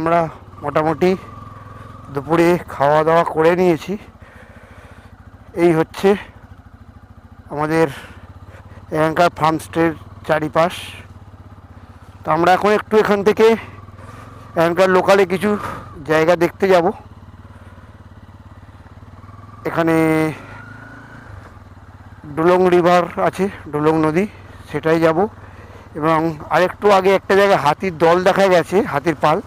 আমরা মোটামুটি দুপুরে খাওয়া দাওয়া করে নিয়েছি। এই হচ্ছে আমাদের এখানকার ফার্মস্টের চারিপাশ। তো আমরা এখন একটু এখান থেকে এখানকার লোকালে কিছু জায়গা দেখতে যাব। এখানে ডুলং রিভার আছে, ডুলং নদী, সেটাই যাব। এবং আরেকটু আগে একটা জায়গায় হাতির দল দেখা গেছে, হাতির পাল,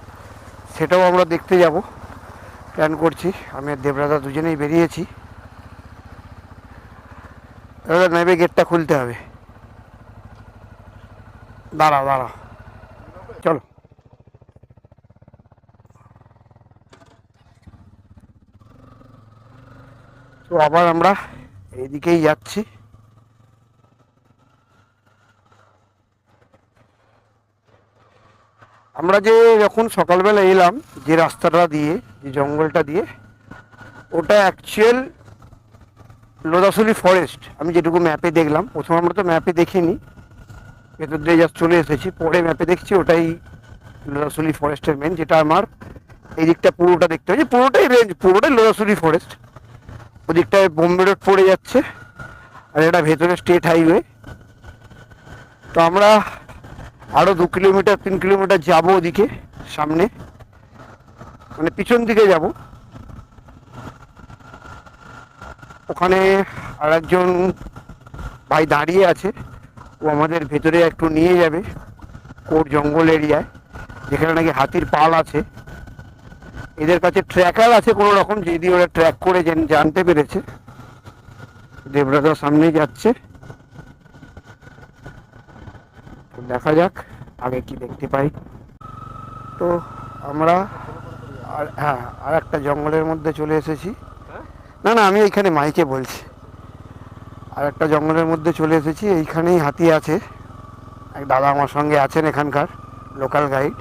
সেটাও আমরা দেখতে যাব প্ল্যান করছি। আমি আর দেবরাদা দুজনেই বেরিয়েছি। দাদা নেবে, গেটটা খুলতে হবে। দাঁড়াও দাঁড়াও, চলো। তো আবার আমরা এইদিকেই যাচ্ছি। আমরা যে যখন সকালবেলা এলাম যে রাস্তাটা দিয়ে, যে জঙ্গলটা দিয়ে, ওটা অ্যাকচুয়াল লোদাসুলি ফরেস্ট। আমি যেটুকু ম্যাপে দেখলাম, প্রথম আমরা তো ম্যাপে দেখিনি, ভেতর দিয়ে জাস্ট চলে এসেছি, পরে ম্যাপে দেখছি ওটাই লোদাসুলি ফরেস্টের মেন। যেটা আমার এই দিকটা পুরোটা দেখতে হচ্ছে, পুরোটাই রেঞ্জ, পুরোটাই লোদাসুলি ফরেস্ট। ওদিকটায় বোম্বে রোড পড়ে যাচ্ছে, আর এটা ভেতরে স্টেট হাইওয়ে। তো আমরা আরও 2 কিলোমিটার 3 কিলোমিটার যাবো ওদিকে, সামনে মানে পিছন দিকে যাব। ওখানে আর একজন ভাই দাঁড়িয়ে আছে, ও আমাদের ভেতরে একটু নিয়ে যাবে কোর জঙ্গল এরিয়ায়, যেখানে নাকি হাতির পাল আছে। এদের কাছে ট্র্যাকার আছে কোনো রকম, যদি ওরা ট্র্যাক করে জানতে পেরেছে। দেবরাদার সামনেই যাচ্ছে, দেখা যাক আগে কি দেখতে পাই। তো আমরা আর একটা জঙ্গলের মধ্যে চলে এসেছি। না না, আমি এইখানে মাইকে বলছি। আর একটা জঙ্গলের মধ্যে চলে এসেছি, এইখানেই হাতি আছে। এক দাদা আমার সঙ্গে আছেন, এখানকার লোকাল গাইড।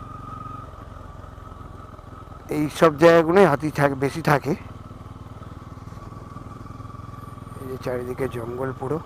এই সব জায়গাগুলোই হাতি বেশি থাকে। এই যে চারিদিকে জঙ্গল পুরো।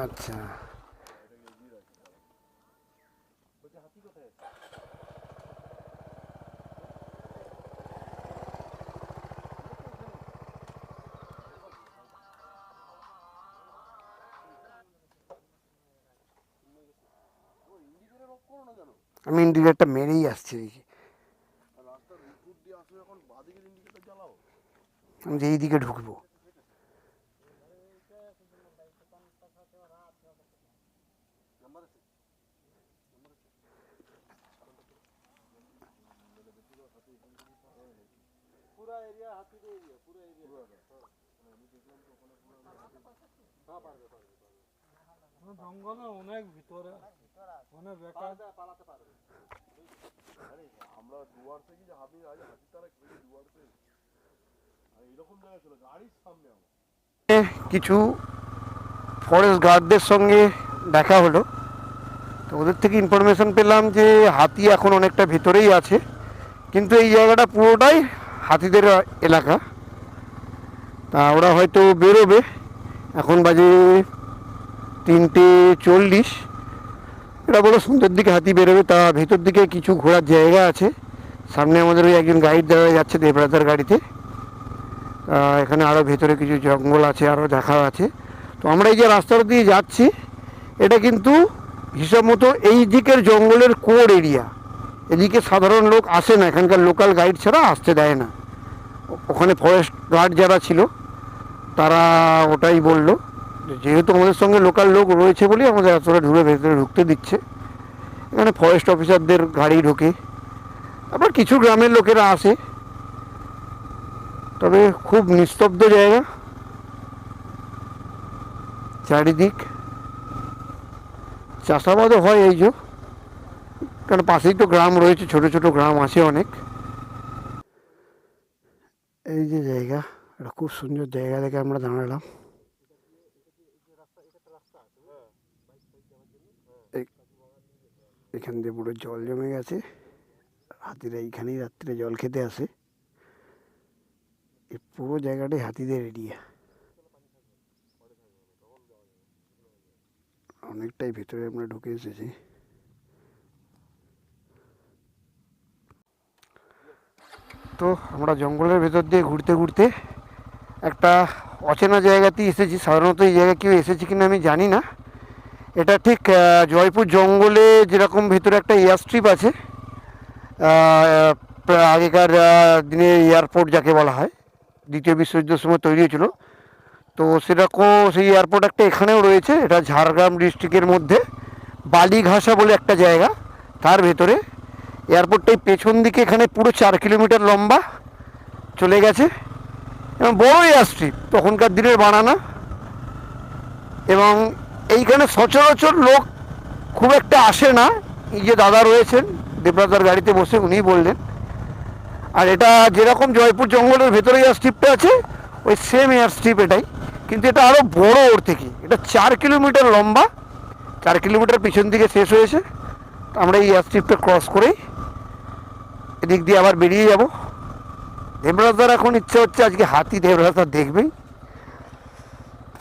আচ্ছা, আমি ইন্ডিকেটরটা মেরেই আসছি। আমি যে এই দিকে ঢুকবো। জঙ্গলে অনেক ভিতরে, অনেক বেকার পালাতে পারবে। আমরা ডুয়ার্স থেকে যে হাতি তারা ডুয়ার্সে এরকম জায়গায় চলে গাড়ির সামনে। কিছু ফরেস্ট গার্ডদের সঙ্গে দেখা হলো, তো ওদের থেকে ইনফরমেশন পেলাম যে হাতি এখন অনেকটা ভেতরেই আছে, কিন্তু এই জায়গাটা পুরোটাই হাতিদের এলাকা। তা ওরা হয়তো বেরোবে, এখন বাজে 3:40। এরা বলো সন্ধ্যের দিকে হাতি বেরোবে। তা ভেতর দিকে কিছু ঘোরার জায়গা আছে। সামনে আমাদের ওই একজন গাইড দেওয়া যাচ্ছে দেবরাদার গাড়িতে। এখানে আরও ভেতরে কিছু জঙ্গল আছে, আরও দেখা আছে। তো আমরা এই যে রাস্তাটা দিয়ে যাচ্ছি, এটা কিন্তু হিসাব মতো এই দিকের জঙ্গলের কোর এরিয়া। এদিকে সাধারণ লোক আসে না, এখানকার লোকাল গাইড ছাড়া আসতে দেয় না। ওখানে ফরেস্ট গার্ড যারা ছিল তারা ওটাই বলল, যেহেতু আমাদের সঙ্গে লোকাল লোক রয়েছে বলেই আমাদের এতটা ভেতরে ঢুকতে দিচ্ছে। এখানে ফরেস্ট অফিসারদের গাড়ি ঢোকে, আবার কিছু গ্রামের লোকেরা আসে। তবে খুব নিস্তব্ধ জায়গা, চারিদিক চাষাবাদও হয় এই যে, কারণ পাশেই তো গ্রাম রয়েছে, ছোট ছোট গ্রাম আছে অনেক। এই যে জায়গা, একটা খুব সুন্দর জায়গা দেখে আমরা দাঁড়ালাম। এখান দিয়ে পুরো জল জমে গেছে, হাতিরা এইখানেই রাত্রে জল খেতে আসে। এই পুরো জায়গাটাই হাতিদের এরিয়া, অনেকটাই ভেতরে আমরা ঢুকে এসেছি। তো আমরা জঙ্গলের ভেতর দিয়ে ঘুরতে ঘুরতে একটা অচেনা জায়গাতেই এসেছি। সাধারণত এই জায়গায় কেউ এসেছে কিনা আমি জানি না। এটা ঠিক জয়পুর জঙ্গলে যেরকম ভেতরে একটা এয়ার স্ট্রিপ আছে, আগেকার দিনে এয়ারপোর্ট যাকে বলা হয়, দ্বিতীয় বিশ্বযুদ্ধের সময় তৈরি হয়েছিল, তো সেরকম সেই এয়ারপোর্ট একটা এখানেও রয়েছে। এটা ঝাড়গ্রাম ডিস্ট্রিক্টের মধ্যে বালিঘাসা বলে একটা জায়গা, তার ভেতরে এয়ারপোর্টটাই পেছন দিকে এখানে পুরো 4 কিলোমিটার লম্বা চলে গেছে এবং বড় এয়ার স্ট্রিপ, তখনকার দিনের বানানো। এবং এইখানে সচরাচর লোক খুব একটা আসে না। এই যে দাদা রয়েছেন দেবরাজার গাড়িতে বসে, উনিই বললেন। আর এটা যেরকম জয়পুর জঙ্গলের ভেতরে এয়ার স্ট্রিপটা আছে, ওই সেম এয়ার স্ট্রিপ এটাই, কিন্তু এটা আরও বড় ওর থেকে। এটা 4 কিলোমিটার লম্বা, 4 কিলোমিটার পিছন দিকে শেষ হয়েছে। আমরা এই এয়ার স্ট্রিপটা ক্রস করেই এদিক দিয়ে আবার বেরিয়ে যাব। দেবরাজার এখন ইচ্ছা হচ্ছে আজকে হাতি দেবরাজা দেখবেই,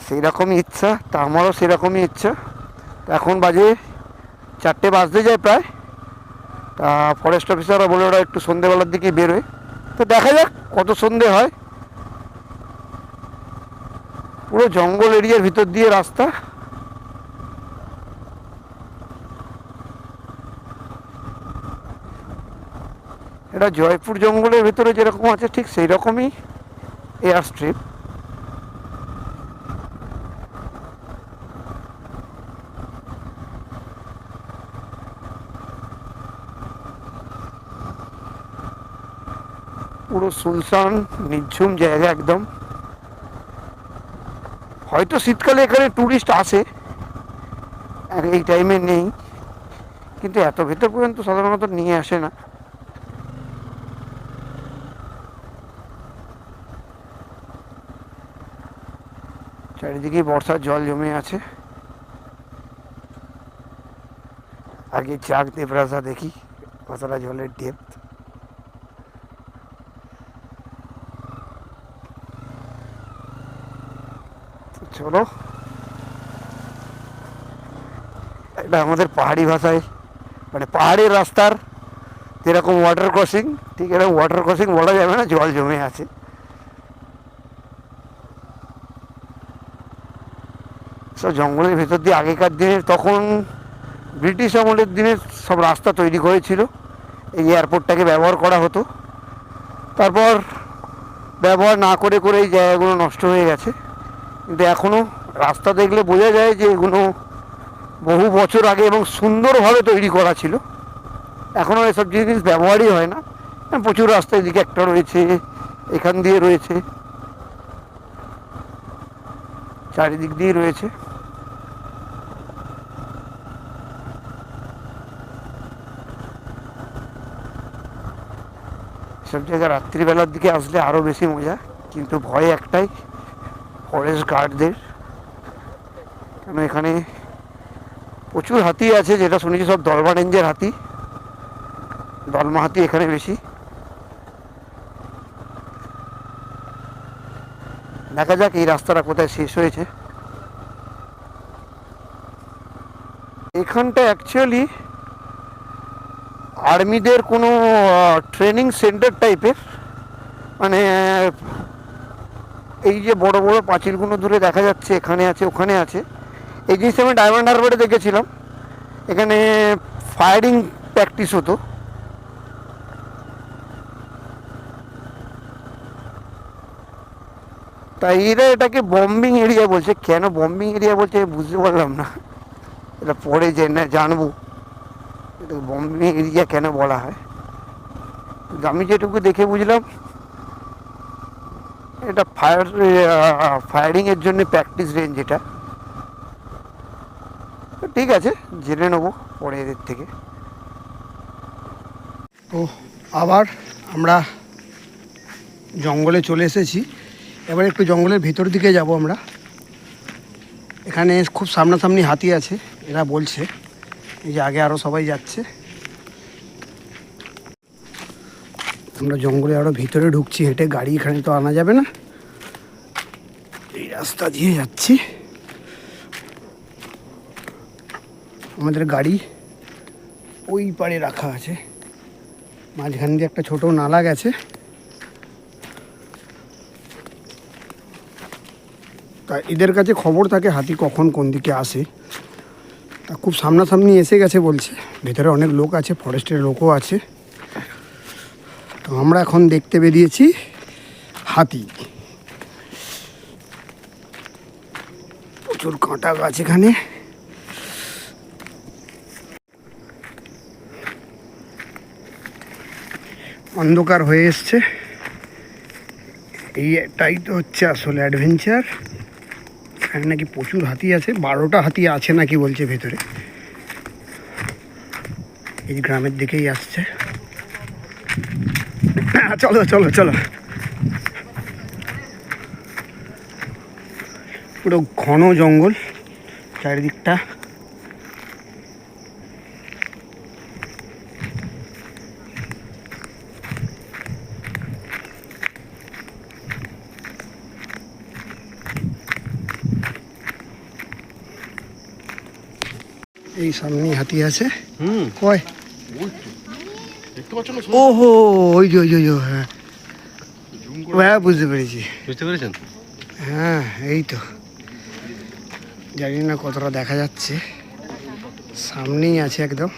সেই রকমই ইচ্ছা। তা আমারও সেরকমই ইচ্ছা। এখন বাজে 4টে বাজতে যায় প্রায়। তা ফরেস্ট অফিসাররা বলে ওরা একটু সন্ধেবেলার দিকে বেরোয়, তো দেখা যাক কত সন্ধে হয়। পুরো জঙ্গল এরিয়ার ভিতর দিয়ে রাস্তা। এটা জয়পুর জঙ্গলের ভেতরে যেরকম আছে ঠিক সেই রকমই এয়ার স্ট্রিপ। পুরো সুনসান নিঝুম জায়গা একদম। হয়তো শীতকালে এখানে ট্যুরিস্ট আসে, আর এই টাইমে নেই, কিন্তু এত ভেতর পর্যন্ত সাধারণত নিয়ে আসে না। চারিদিকে বর্ষার জল জমে আছে। আগে চাক দেবরাজা দেখি কতটা জলের ডেপথ। চলো, এটা আমাদের পাহাড়ি ভাষায় মানে পাহাড়ের রাস্তার যেরকম ওয়াটার ক্রসিং, ঠিক এরকম ওয়াটার ক্রসিং বলা যাবে না, জল জমে আছে। সব জঙ্গলের ভেতর দিয়ে আগেকার দিনের, তখন ব্রিটিশ আমলের দিনের সব রাস্তা তৈরি করেছিল, এই এয়ারপোর্টটাকে ব্যবহার করা হতো। তারপর ব্যবহার না করে করে এই জায়গাগুলো নষ্ট হয়ে গেছে, কিন্তু এখনও রাস্তা দেখলে বোঝা যায় যে এগুলো বহু বছর আগে এবং সুন্দরভাবে তৈরি করা ছিল। এখনও এসব জিনিস ব্যবহারই হয় না। প্রচুর রাস্তা এদিকে একটা রয়েছে, এখান দিয়ে রয়েছে, চারিদিক দিয়ে রয়েছে। সব জায়গায় রাত্রিবেলার দিকে আসলে আরও বেশি মজা, কিন্তু ভয় একটাই, ফরেস্ট গার্ডদের। কেন এখানে প্রচুর হাতি আছে, যেটা শুনেছি সব দলমা রেঞ্জের হাতি, দলমা হাতি এখানে বেশি। দেখা যাক এই রাস্তাটা কোথায় শেষ হয়েছে। এখানটা অ্যাকচুয়ালি আর্মিদের কোনো ট্রেনিং সেন্টার টাইপের, মানে এই যে বড় বড় পাঁচিলগুলো দূরে দেখা যাচ্ছে, এখানে আছে ওখানে আছে, এই জিনিসটা আমি ডায়মন্ড হারবারে দেখেছিলাম। এখানে ফায়ারিং প্র্যাকটিস হতো। তাই এরা এটাকে বম্বিং এরিয়া বলছে, কেন বম্বিং এরিয়া বলছে বুঝতে পারলাম না, এটা পরে জানবো এটা বম্বিং এরিয়া কেন বলা হয়। আমি যেটুকু দেখে বুঝলাম এটা ফায়ারিংয়ের জন্য প্র্যাকটিস রেঞ্জ এটা। ঠিক আছে, জেনে নেবো পরে এদের থেকে। তো আবার আমরা জঙ্গলে চলে এসেছি, এবার একটু জঙ্গলের ভিতর দিকে যাব আমরা। এখানে খুব সামনাসামনি হাতি আছে এরা বলছে, এই যে আগে আরও সবাই যাচ্ছে। আমরা জঙ্গলে আরও ভিতরে ঢুকছি হেঁটে, গাড়ি এখানে তো আনা যাবে না, এই রাস্তা দিয়ে যাচ্ছি। আমাদের গাড়ি ওই পারে রাখা আছে, মাঝখান দিয়ে একটা ছোট নালা গেছে। তা এদের কাছে খবর থাকে হাতি কখন কোন দিকে আসে, তা খুব সামনাসামনি এসে গেছে বলছে, ভেতরে অনেক লোক আছে, ফরেস্টের লোকও আছে। তো আমরা এখন দেখতে বেরিয়েছি হাতি। প্রচুর কাঁটা গাছ এখানে। অন্ধকার হয়ে এসছে, এইটাই তো হচ্ছে আসলে অ্যাডভেঞ্চার। এখানে নাকি প্রচুর হাতি আছে, 12টা হাতি আছে নাকি বলছে ভেতরে। এই গ্রামের দিকেই আসছে। চলো চলো চলো, পুরো ঘন জঙ্গল চারিদিকটা। এই সামনেই হাতি আছে। কয় দেখতে পাচ্ছ না? ওহো, ওই যে ওই যে ওই যে, হ্যাঁ হ্যাঁ বুঝতে পেরেছি। বুঝতে পেরেছেন? হ্যাঁ এই তো, জানি না কতটা দেখা যাচ্ছে, সামনেই আছে একদম।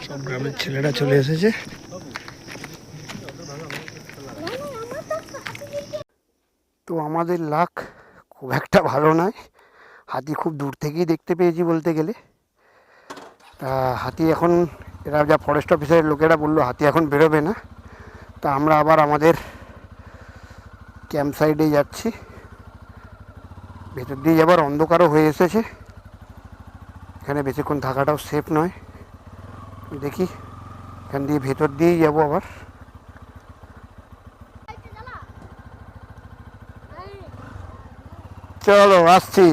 সব গ্রামের ছেলেরা চলে এসেছে। তো আমাদের লাক খুব একটা ভালো নয়, হাতি খুব দূর থেকেই দেখতে পেয়েছি বলতে গেলে। হাতি এখন, এরা যা ফরেস্ট অফিসারের লোকেরা বললো হাতি এখন বেরোবে না। তা আমরা আবার আমাদের ক্যাম্প সাইডে যাচ্ছি, ভেতর দিয়ে যাবার অন্ধকারও হয়ে এসেছে, এখানে বেশিক্ষণ থাকাটাও সেফ নয়। দেখি এখান দিয়ে ভেতর দিয়েই যাবো আবার। চলো আসছি।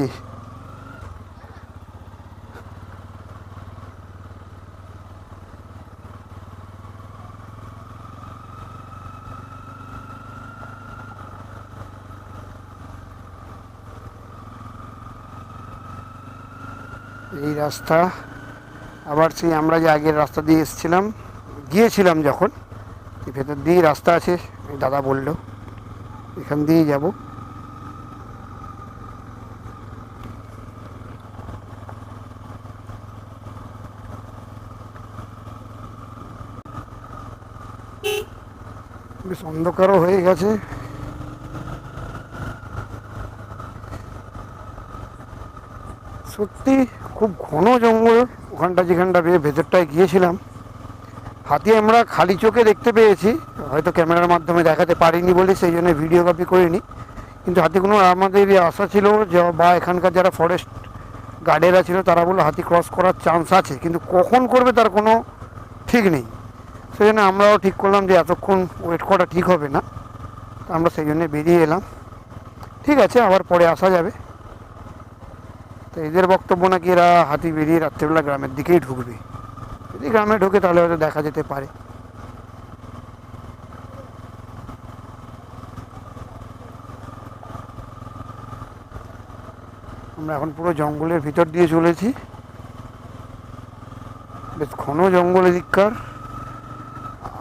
এই রাস্তা আবার সেই আমরা যে আগের রাস্তা দিয়ে গিয়েছিলাম যখন, ভেতর দিয়েই রাস্তা আছে, দাদা বললো এখান দিয়েই যাব। বেশ অন্ধকারও হয়ে গেছে। সত্যি খুব ঘন জঙ্গল ওখানটা, যেখানটা ভেতরটায় গিয়েছিলাম। হাতি আমরা খালি চোখে দেখতে পেয়েছি, হয়তো ক্যামেরার মাধ্যমে দেখাতে পারিনি বলে সেই জন্য ভিডিও কপি করিনি। কিন্তু হাতিগুলো আমাদের আশা ছিল যে, বা এখানকার যারা ফরেস্ট গার্ডেরা ছিল তারা বললো হাতি ক্রস করার চান্স আছে, কিন্তু কখন করবে তার কোনো ঠিক নেই। সেই জন্য আমরাও ঠিক করলাম যে এতক্ষণ ওয়েট করা ঠিক হবে না, আমরা সেই জন্য বেরিয়ে এলাম। ঠিক আছে, আবার পরে আসা যাবে। তো এদের বক্তব্য নাকি এরা হাতি বেরিয়ে রাত্রেবেলা গ্রামের দিকেই ঢুকবে, যদি গ্রামে ঢোকে তাহলে হয়তো দেখা যেতে পারে। আমরা এখন পুরো জঙ্গলের ভিতর দিয়ে চলেছি, বেশ ঘন জঙ্গল এদিককার।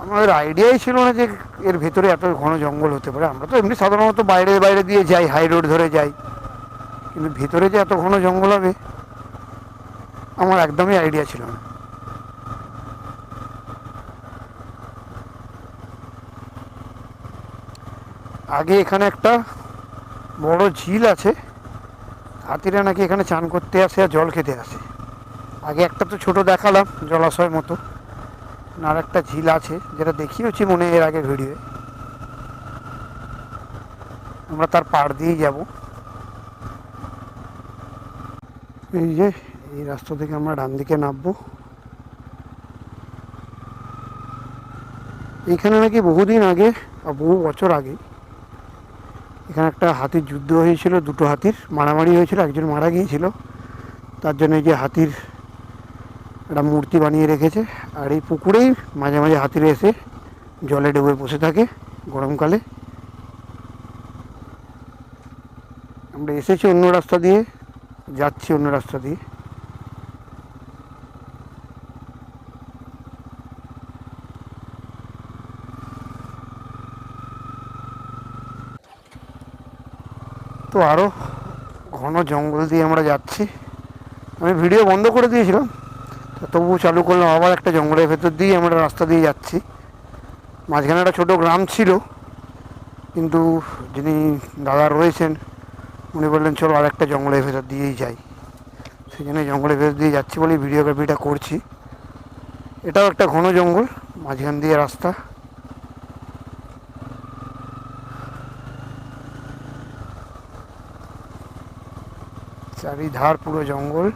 আমাদের আইডিয়াই ছিল না যে এর ভেতরে এত ঘন জঙ্গল হতে পারে। আমরা তো এমনি সাধারণত বাইরে বাইরে দিয়ে যাই, হাই রোড ধরে যাই, কিন্তু ভেতরে যে এত ঘন জঙ্গল হবে আমার একদমই আইডিয়া ছিল না। আগে এখানে একটা বড় ঝিল আছে, হাতিরা নাকি এখানে চান করতে আসে আর জল খেতে আসে। আগে একটা তো ছোট দেখালাম জলাশয় মতো, আর একটা ঝিল আছে যেটা দেখিয়েছি মনে হয় এর আগে ভিডিওয়ে। আমরা তার পাড় দিয়েই যাব। এই যে এই রাস্তা থেকে আমরা ডান দিকে নামবো। এইখানে নাকি বহুদিন আগে বা বহু বছর আগে এখানে একটা হাতির যুদ্ধ হয়েছিল, দুটো হাতির মারামারি হয়েছিল, একজন মারা গিয়েছিল। তার জন্য এই যে হাতির একটা মূর্তি বানিয়ে রেখেছে। আর এই পুকুরেই মাঝে মাঝে হাতিরা এসে জলে ডুবে বসে থাকে গরমকালে। আমরা এসেছি অন্য রাস্তা দিয়ে, যাচ্ছি অন্য রাস্তা দিয়ে। তো আরও ঘন জঙ্গল দিয়ে আমরা যাচ্ছি। আমি ভিডিও বন্ধ করে দিয়েছিলাম, তবুও চালু করলাম আবার। একটা জঙ্গলের ভেতর দিয়ে আমরা রাস্তা দিয়ে যাচ্ছি। মাঝখানে একটা ছোটো গ্রাম ছিল, কিন্তু যিনি দাদা রয়েছেন উনি বললেন চলো আর একটা জঙ্গলের ভেতর দিয়েই যাই। সেই জন্য জঙ্গলের ভেতর দিয়ে যাচ্ছি বলেই ভিডিওগ্রাফিটা করছি। এটাও একটা ঘন জঙ্গল, মাঝখান দিয়ে রাস্তা। চারিধার পুরো জঙ্গল।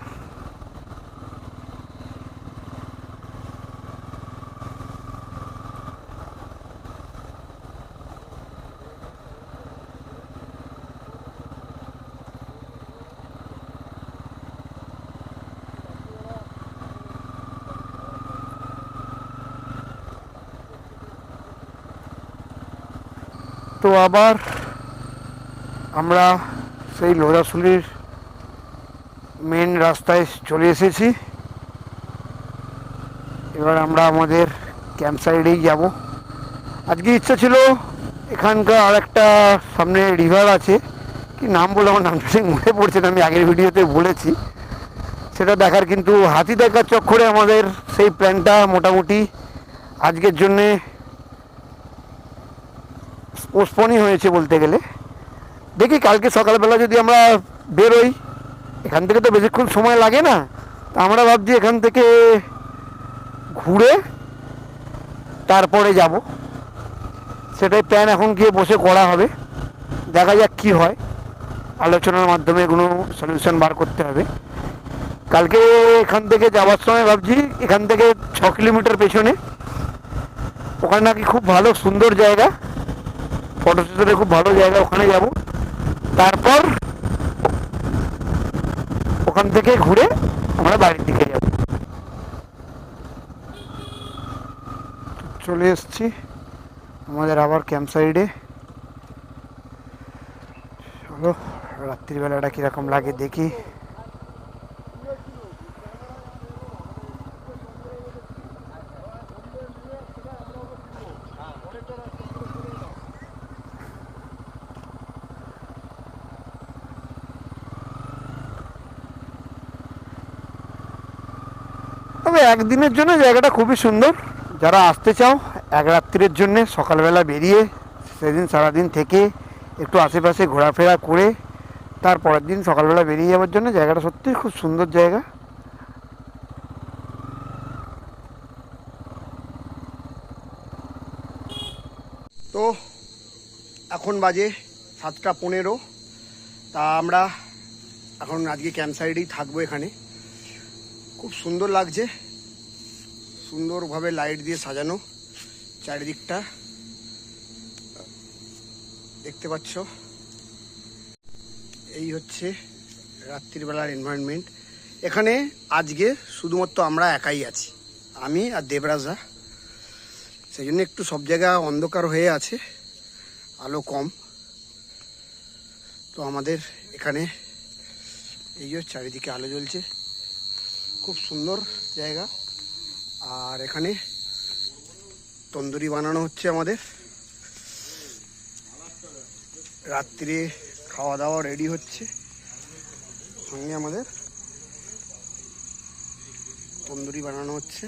তো আবার আমরা সেই লোধাশুলির মেন রাস্তায় চলে এসেছি। এবার আমরা আমাদের ক্যাম্প সাইডেই যাব। আজকে ইচ্ছা ছিল এখানকার আর একটা সামনে রিভার আছে, কি নাম বলে আমার নামটা ঠিক মনে পড়ছে না, আমি আগের ভিডিওতে বলেছি সেটা দেখার, কিন্তু হাতি দেখার চক্করে আমাদের সেই প্ল্যানটা মোটামুটি আজকের জন্যে পোস্টপনই হয়েছে বলতে গেলে। দেখি কালকে সকালবেলা যদি আমরা বেরোই, এখান থেকে তো বেশিক্ষণ সময় লাগে না, তা আমরা ভাবছি এখান থেকে ঘুরে তারপরে যাব। সেটাই প্ল্যান এখন গিয়ে বসে করা হবে। দেখা যাক কী হয়, আলোচনার মাধ্যমে এগুলো সলিউশন বার করতে হবে। কালকে এখান থেকে যাওয়ার সময় ভাবছি এখান থেকে 6 কিলোমিটার পেছনে ওখানে নাকি খুব ভালো সুন্দর জায়গা, ফটোশুটের খুব ভালো জায়গা, ওখানে যাব। তারপর ওখান থেকে ঘুরে আমরা বাড়ির দিকে যাব। চলে এসছি আমাদের আবার ক্যাম্প সাইডে। চলো রাত্রিবেলাটা কীরকম লাগে দেখি। তবে একদিনের জন্য জায়গাটা খুবই সুন্দর। যারা আসতে চাও এক রাত্রির জন্য সকালবেলা বেরিয়ে সেদিন সারাদিন থেকে একটু আশেপাশে ঘোরাফেরা করে তারপরের দিন সকালবেলা বেরিয়ে যাওয়ার জন্য জায়গাটা সত্যিই খুব সুন্দর জায়গা। তো এখন বাজে 7:15। তা আমরা এখন আজকে ক্যাম্প সাইডেই থাকবো। এখানে খুব সুন্দর লাগছে, সুন্দরভাবে লাইট দিয়ে সাজানো চারিদিকটা, দেখতে পাচ্ছ। এই হচ্ছে রাত্রিবেলার এনভায়রনমেন্ট। এখানে আজকে শুধুমাত্র আমরা একাই আছি, আমি আর দেবরাজা। সেই জন্য একটু সব জায়গা অন্ধকার হয়ে আছে, আলো কম। তো আমাদের এখানে এই যে চারিদিকে আলো জ্বলছে, খুব সুন্দর জায়গা। আর এখানে তন্দুরি বানানো হচ্ছে আমাদের, রাত্রে খাওয়া দাওয়া রেডি হচ্ছে। সঙ্গে আমাদের তন্দুরি বানানো হচ্ছে।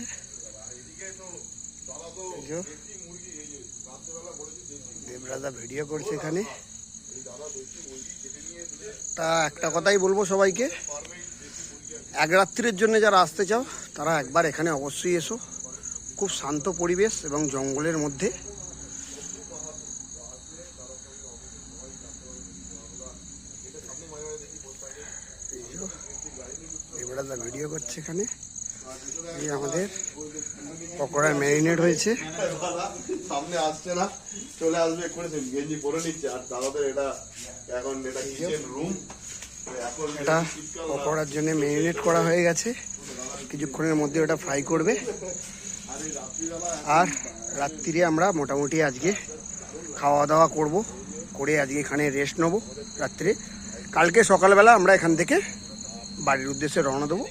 এই যে দেবরাজা ভিডিও করছে এখানে। তা একটা কথাই বলবো সবাইকে, এক রাত্রির জন্য যারা আসতে চাও তারা একবার এখানে অবশ্যই এসো। খুব শান্ত পরিবেশ এবং জঙ্গলের মধ্যে। দেবরাজা ভিডিও করছে এখানে। এই আমাদের পকোড়া ম্যারিনেট হয়েছে। সামনে আসছে না, চলে আসবে এক্ষুনি, গেঞ্জি পরে নিচ্ছে। আর দাদাদের এটা এখন এটা কিচেন রুম। এটা পকোড়ার জন্য ম্যারিনেট করা হয়ে গেছে, কিছুক্ষণের মধ্যে ওটা ফ্রাই করবে। আর রাত্রিরে আমরা মোটামুটি আজকে খাওয়া দাওয়া করব, করে আজকে এখানে রেস্ট নেবো রাত্রে। কালকে সকালবেলা আমরা এখান থেকে বাড়ির উদ্দেশ্যে রওনা দেবো।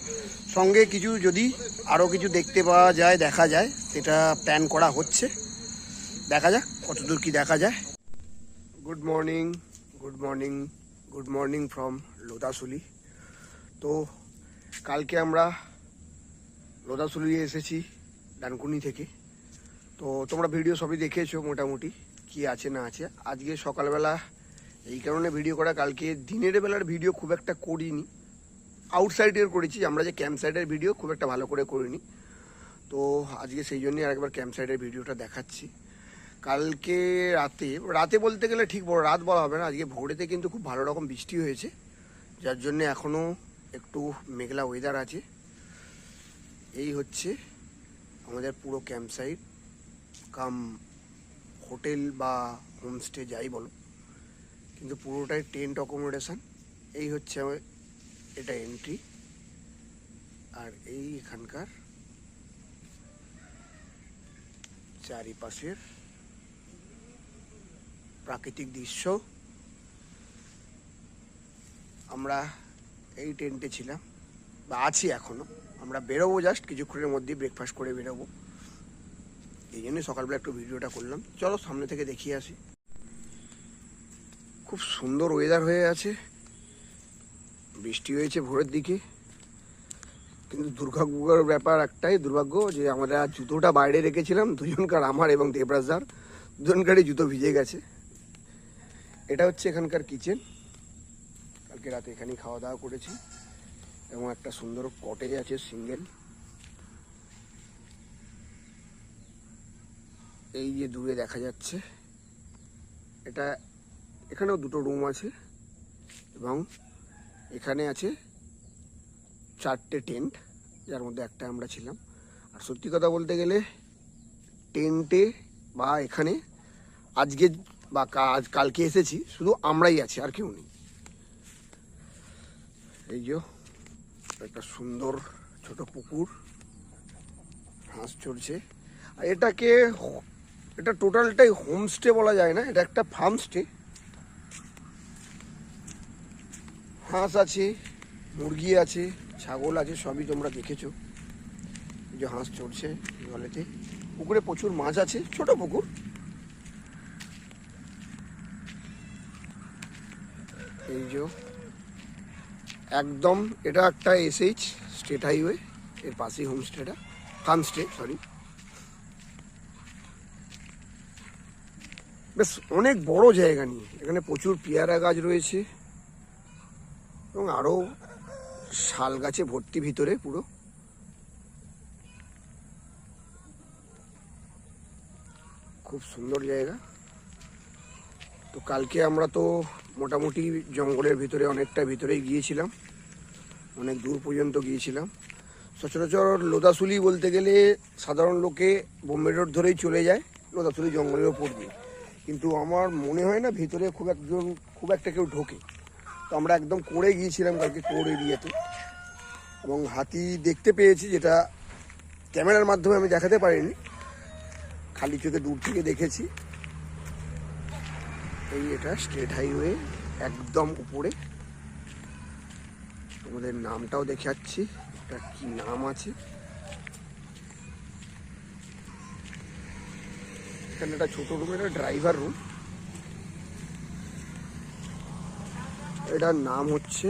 সঙ্গে কিছু যদি আরও কিছু দেখতে পাওয়া যায়, দেখা যায়, সেটা প্ল্যান করা হচ্ছে। দেখা যাক কতদূর কি দেখা যায়। Good morning, good morning, good morning from Lodhasuli. তো কালকে আমরা লোদাসুলি এসেছি ডানকুনি থেকে। তো তোমরা ভিডিও সবই দেখেছো মোটামুটি কি আছে না আছে। আজকে সকালবেলা এই কারণে ভিডিও করা, কালকে দিনের বেলার ভিডিও খুব একটা করিনি, আউটসাইডের করেছি। আমরা যে ক্যাম্প সাইডের ভিডিও খুব একটা ভালো করে করিনি। তো আজকে সেই জন্যই আরেকবার ক্যাম্প সাইডের ভিডিওটা দেখাচ্ছি। কালকে রাতে বলতে গেলে ঠিক বড় রাত বলা হবে না, আজকে ভোরেতে কিন্তু খুব ভালো রকম বৃষ্টি হয়েছে, যার জন্য এখনও একটু মেঘলা ওয়েদার আছে। এই হচ্ছে আমাদের পুরো ক্যাম্প সাইট কাম হোটেল বা হোমস্টে যাই বলো, কিন্তু পুরোটাই টেন্ট অ্যাকোমোডেশন। এই হচ্ছে এটা এন্ট্রি। আর এই এখানকার চারিপাশের প্রাকৃতিক দৃশ্য। আমরা এই টেন্টে ছিলাম বা আছি এখনো। আমরা বেরোবো জাস্ট কিছুক্ষণের মধ্যেই, ব্রেকফাস্ট করে বেরোবো। এই জন্যই সকালবেলা একটু ভিডিওটা করলাম। চলো সামনে থেকে দেখিয়ে আসি। খুব সুন্দর ওয়েদার হয়ে আছে, বৃষ্টি হয়েছে ভোরের দিকে, কিন্তু দুর্ভাগ্যের ব্যাপার একটাই, দুর্ভাগ্য যে আমরা জুতোটা বাইরে রেখেছিলাম দুজনকার, আমার এবং দেবরাজদার দুজনকারই জুতো ভিজে গেছে। এটা হচ্ছে এখানকার কিচেন। কালকে রাতে এখানেই খাওয়া দাওয়া করেছি এবং একটা সুন্দর কটেজ আছে সিঙ্গেল। এই যে দূরে দেখা যাচ্ছে, এটা এখানেও দুটো রুম আছে এবং এখানে আছে 4টে টেন্ট, যার মধ্যে একটা আমরা ছিলাম। আর সত্যি কথা বলতে গেলে টেন্টে বা এখানে আজকে বা কালকে এসেছি শুধু আমরাই আছি, আর কেউ নেই। এই যে একটা সুন্দর ছোট পুকুর, হাঁস চড়ছে। আর এটা টোটালটাই হোমস্টে বলা যায় না, এটা একটা ফার্ম স্টে। হাঁস আছে, মুরগি আছে, ছাগল আছে, সবই তোমরা দেখেছো। এই যে হাঁস চড়ছে জলেতে। পুকুরে প্রচুর মাছ আছে, ছোট পুকুর। এই যে একদম এটা একটা SH স্টেট হাইওয়ে, এর পাশেই হোমস্টেটা, ফার্মস্টে সরি। বেশ অনেক বড় জায়গা নিয়ে, এখানে প্রচুর পেয়ারা গাছ রয়েছে এবং আরও শাল গাছে ভর্তি ভিতরে পুরো। খুব সুন্দর জায়গা। তো কালকে আমরা তো মোটামুটি জঙ্গলের ভিতরে অনেকটা ভিতরেই গিয়েছিলাম, অনেক দূর পর্যন্ত গিয়েছিলাম। সচরাচর লোদাসুলি বলতে গেলে সাধারণ লোকে বোম্বে রোড ধরেই চলে যায় লোদাসুলি জঙ্গলের ওপর দিয়ে, কিন্তু আমার মনে হয় না ভিতরে খুব একটা কেউ ঢোকে। তো আমরা একদম করে গিয়েছিলাম কালকে কোর এরিয়াতে, এবং হাতি দেখতে পেয়েছি, যেটা ক্যামেরার মাধ্যমে আমি দেখাতে পারিনি, খালি চোখে দূর থেকে দেখেছি। এই এটা স্টেট হাইওয়ে একদম উপরে। তোমাদের নামটাও দেখাচ্ছি, এটা কি নাম আছে। এখানে একটা ছোট রুমের ড্রাইভার রুম, এটার নাম হচ্ছে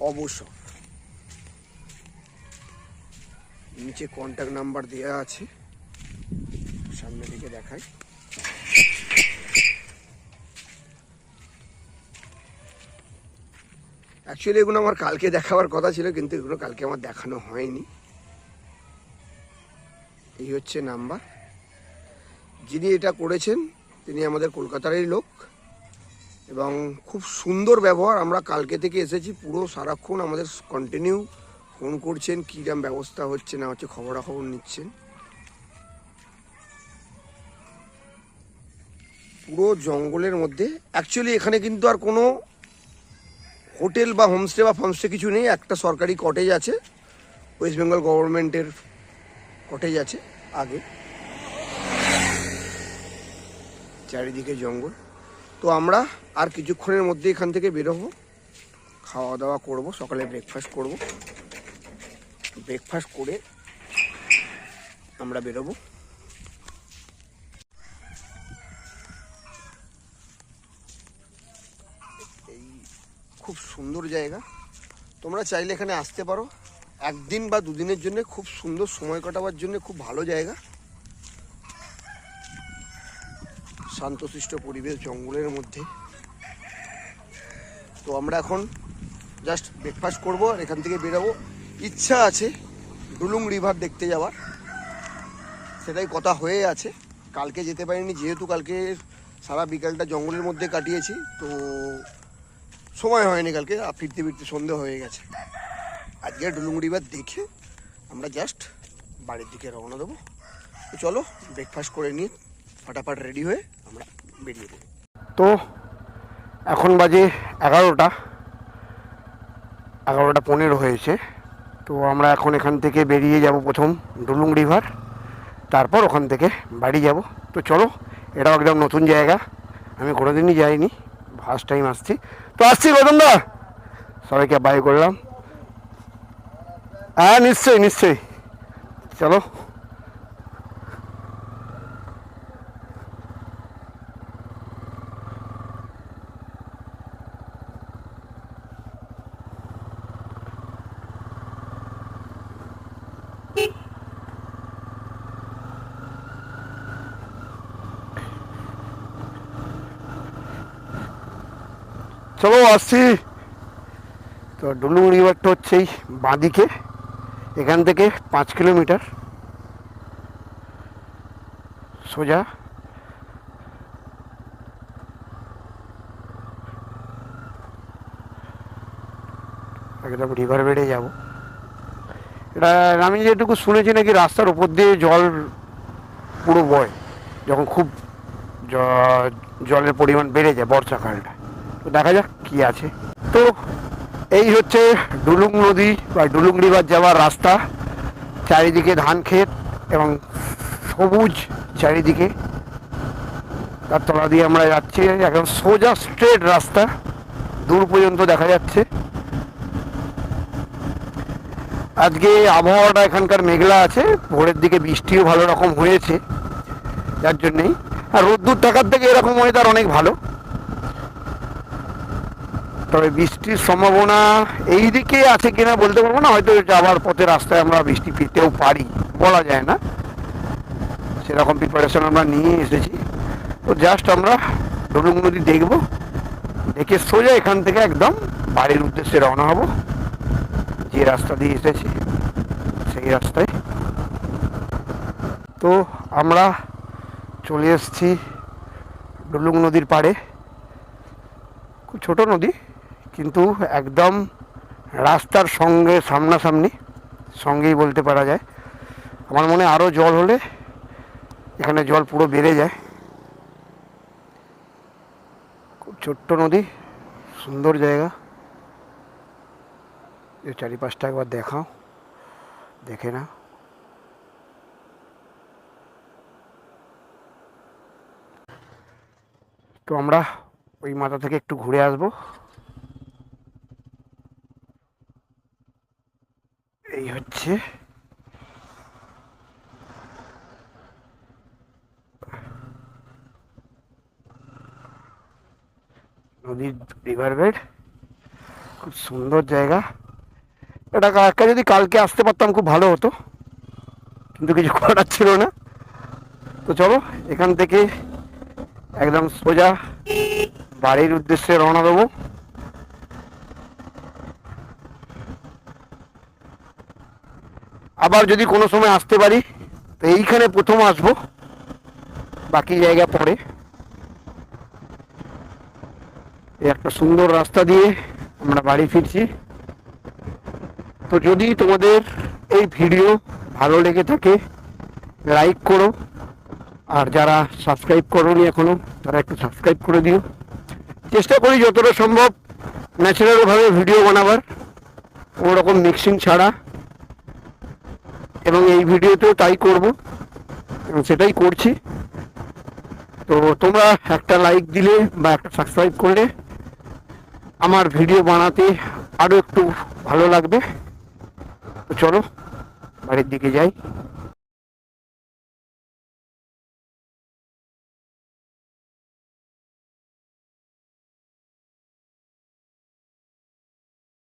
অবসর। নিচে কন্ট্যাক্ট নাম্বার দেওয়া আছে, সামনে দিকে দেখাই। অ্যাকচুয়ালি এগুলো আমার কালকে দেখাবার কথা ছিল, কিন্তু এগুলো কালকে আমার দেখানো হয়নি। এই হচ্ছে নাম্বার। যিনি এটা করেছেন তিনি আমাদের কলকাতারই লোক এবং খুব সুন্দর ব্যবহার। আমরা কালকে থেকে এসেছি, পুরো সারাক্ষণ আমাদের কন্টিনিউ ফোন করছেন, কীরকম ব্যবস্থা হচ্ছে না হচ্ছে খবরাখবর নিচ্ছেন। পুরো জঙ্গলের মধ্যে। অ্যাকচুয়ালি এখানে কিন্তু আর কোনো হোটেল বা হোমস্টে বা ফার্মস্টে কিছু নেই। একটা সরকারি কটেজ আছে, ওয়েস্ট বেঙ্গল গভর্নমেন্টের কটেজ আছে আগে। চারিদিকে জঙ্গল। তো আমরা আর কিছুক্ষণের মধ্যে এখান থেকে বেরোবো, খাওয়া দাওয়া করব, সকালে ব্রেকফাস্ট করব। ব্রেকফাস্ট করে আমরা বেরোবো। এই খুব সুন্দর জায়গা, তোমরা চাইলে এখানে আসতে পারো একদিন বা দুদিনের জন্য। খুব সুন্দর সময় কাটাবার জন্য খুব ভালো জায়গা, শান্তশিষ্ট পরিবেশ জঙ্গলের মধ্যে। তো আমরা এখন জাস্ট ব্রেকফাস্ট করবো আর এখান থেকে বেরোবো। ইচ্ছা আছে ডুলুং রিভার দেখতে যাওয়ার, সেটাই কথা হয়ে আছে। কালকে যেতে পারিনি, যেহেতু কালকে সারা বিকালটা জঙ্গলের মধ্যে কাটিয়েছি, তো সময় হয়নি কালকে। ফিরতে ফিরতে সন্ধে হয়ে গেছে। আজকে ডুলুং রিভার দেখে আমরা জাস্ট বাড়ির দিকে রওনা দেবো। তো চলো ব্রেকফাস্ট করে নিয়ে ফটাফট রেডি হয়ে আমরা বেরিয়ে পড়ি। তো এখন বাজে 11:15 হয়েছে। তো আমরা এখন এখান থেকে বেরিয়ে যাব প্রথম ডুলুং রিভার, তারপর ওখান থেকে বাড়ি যাব। তো চলো, এটাও একদম নতুন জায়গা, আমি কোনোদিনই যাইনি, ফার্স্ট টাইম আসছি। তো আসছি গৌতমদা, সবাইকে বাই করলাম। হ্যাঁ নিশ্চয়ই নিশ্চয়ই, চলো। চলো আসছি। তো ডুলুং রিভারটা হচ্ছে এই বাঁদিকে, এখান থেকে 5 কিলোমিটার সোজা। একদম রিভার বেডে যাব। এটা আমি যেটুকু শুনেছি নাকি রাস্তার উপর দিয়ে জল পুরো বয়, যখন খুব জলের পরিমাণ বেড়ে যায় বর্ষাকালটা। তো দেখা যাক কি আছে। তো এই হচ্ছে ডুলুং নদী বা ডুলুং রিভার যাওয়ার রাস্তা। চারিদিকে ধান ক্ষেত এবং সবুজ চারিদিকে, তার তলা দিয়ে আমরা যাচ্ছি। একদম সোজা স্ট্রেট রাস্তা, দূর পর্যন্ত দেখা যাচ্ছে। আজকে আবহাওয়াটা এখানকার মেঘলা আছে, ভোরের দিকে বৃষ্টিও ভালো রকম হয়েছে, যার জন্যেই। আর রোদ্দুর থাকার থেকে এরকম ওয়েদার অনেক ভালো। তবে বৃষ্টির সম্ভাবনা এই দিকে আছে কিনা বলতে পারবো না, হয়তো যাওয়ার পথে রাস্তায় আমরা বৃষ্টি পেতেও পারি, বলা যায় না। সেরকম প্রিপারেশন আমরা নিয়ে এসেছি। তো জাস্ট আমরা ডুলুং নদী দেখবো, দেখে সোজা এখান থেকে একদম বাড়ির উদ্দেশ্যে রওনা হব, যে রাস্তা দিয়ে এসেছি সেই রাস্তায়। তো আমরা চলে এসেছি ডুলুং নদীর পাড়ে। খুব ছোট নদী, কিন্তু একদম রাস্তার সঙ্গে সামনাসামনি, সঙ্গেই বলতে পারা যায়। আমার মনে আরও জল হলে এখানে জল পুরো বেড়ে যায়। খুব ছোট্ট নদী, সুন্দর জায়গা। এই চারিপাশটা একবার দেখাও, দেখে না। তো আমরা ওই মাথা থেকে একটু ঘুরে আসবো। এই হচ্ছে নদীর রিভার বেড, খুব সুন্দর জায়গা। এটা যদি কালকে আসতে পারতাম খুব ভালো হতো, কিন্তু কিছু করার ছিল না। তো চলো এখান থেকে একদম সোজা বাড়ির উদ্দেশ্যে রওনা দেবো। আবার যদি কোনো সময় আসতে পারি তো এইখানে প্রথম আসবো, বাকি জায়গা পরে। এই একটা সুন্দর রাস্তা দিয়ে আমরা বাড়ি ফিরছি। তো যদি তোমাদের এই ভিডিও ভালো লেগে থাকে লাইক করো, আর যারা সাবস্ক্রাইব করোনি এখনো তারা একটু সাবস্ক্রাইব করে দিও। চেষ্টা করি যতটা সম্ভব ন্যাচারালভাবে ভিডিও বানাবার, কোনো রকম মিক্সিং ছাড়া, এবং এই ভিডিওতেও তাই করব এবং সেটাই করছি। তো তোমরা একটা লাইক দিলে বা একটা সাবস্ক্রাইব করলে আমার ভিডিও বানাতে আরও একটু ভালো লাগবে। তো চলো বাড়ির দিকে যাই।